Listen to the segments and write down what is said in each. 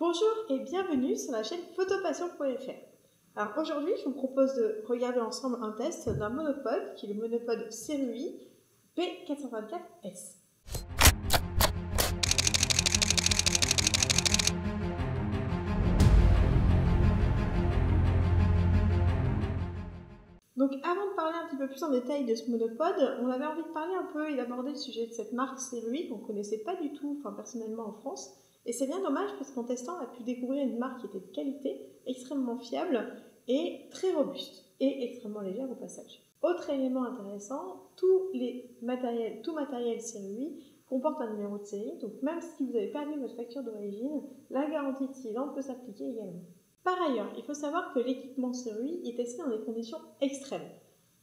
Bonjour et bienvenue sur la chaîne photopassion.fr. Alors aujourd'hui, je vous propose de regarder ensemble un test d'un monopode qui est le monopode Serui P424S. Donc avant de parler un petit peu plus en détail de ce monopode, on avait envie de parler un peu et d'aborder le sujet de cette marque Serui qu'on ne connaissait pas du tout, personnellement en France. Et c'est bien dommage parce qu'en testant, on a pu découvrir une marque qui était de qualité, extrêmement fiable et très robuste et extrêmement légère au passage. Autre élément intéressant, tout matériel Serui comporte un numéro de série, donc même si vous avez perdu votre facture d'origine, la garantie de 6 ans peut s'appliquer également. Par ailleurs, il faut savoir que l'équipement Serui est testé dans des conditions extrêmes,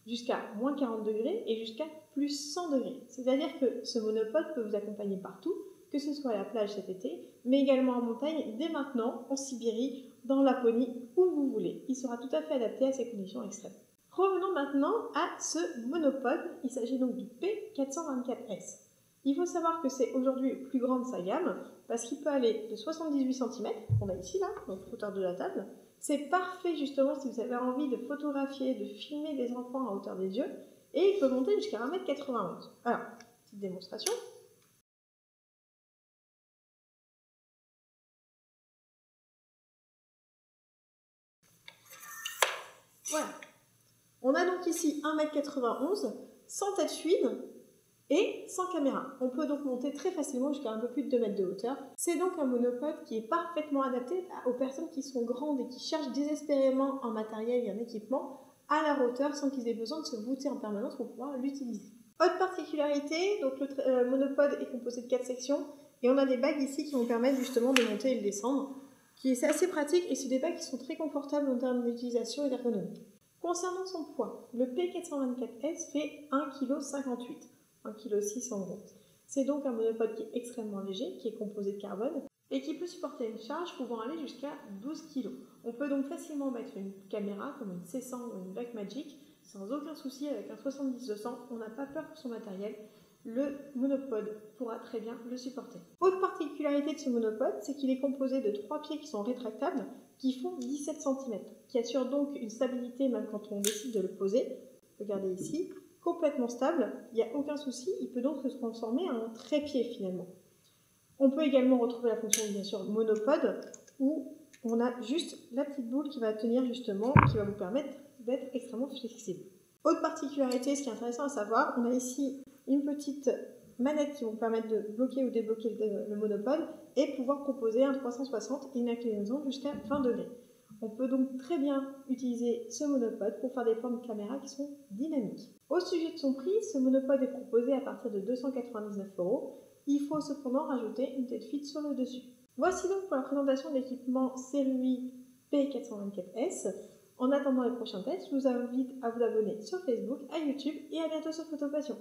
jusqu'à moins 40 degrés et jusqu'à plus 100 degrés. C'est-à-dire que ce monopode peut vous accompagner partout, que ce soit à la plage cet été, mais également en montagne dès maintenant, en Sibérie, dans Laponie, où vous voulez. Il sera tout à fait adapté à ces conditions extrêmes. Revenons maintenant à ce monopode, il s'agit donc du P424S. Il faut savoir que c'est aujourd'hui le plus grand de sa gamme, parce qu'il peut aller de 78 cm, qu'on a ici là, donc hauteur de la table. C'est parfait justement si vous avez envie de photographier, de filmer des enfants à hauteur des yeux, et il peut monter jusqu'à 1,91 m. Alors, petite démonstration. Voilà. On a donc ici 1,91 m, sans tête fluide et sans caméra. On peut donc monter très facilement jusqu'à un peu plus de 2 mètres de hauteur. C'est donc un monopode qui est parfaitement adapté aux personnes qui sont grandes et qui cherchent désespérément un matériel et un équipement à leur hauteur sans qu'ils aient besoin de se voûter en permanence pour pouvoir l'utiliser. Autre particularité, donc le monopode est composé de 4 sections et on a des bagues ici qui vont permettre justement de monter et de descendre. C'est assez pratique et c'est des bagues qui sont très confortables en termes d'utilisation et d'ergonomie. Concernant son poids, le P424S fait 1,58 kg, 1,6 kg en gros. C'est donc un monopode qui est extrêmement léger, qui est composé de carbone et qui peut supporter une charge pouvant aller jusqu'à 12 kg. On peut donc facilement mettre une caméra comme une C100 ou une Blackmagic sans aucun souci avec un 70-200, on n'a pas peur pour son matériel. Le monopode pourra très bien le supporter. Autre particularité de ce monopode, c'est qu'il est composé de 3 pieds qui sont rétractables, qui font 17 cm, qui assurent donc une stabilité même quand on décide de le poser. Regardez ici, complètement stable, il n'y a aucun souci, il peut donc se transformer en trépied finalement. On peut également retrouver la fonction bien sûr monopode, où on a juste la petite boule qui va tenir justement, qui va vous permettre d'être extrêmement flexible. Autre particularité, ce qui est intéressant à savoir, on a ici une petite manette qui va vous permettre de bloquer ou débloquer le monopode et pouvoir proposer un 360 et une inclinaison jusqu'à 20 degrés. On peut donc très bien utiliser ce monopode pour faire des plans de caméra qui sont dynamiques. Au sujet de son prix, ce monopode est proposé à partir de 299 €. Il faut cependant rajouter une tête fluide sur le dessus. Voici donc pour la présentation de l'équipement Serui P424S. En attendant les prochains tests, je vous invite à vous abonner sur Facebook, à YouTube et à bientôt sur Photopassion.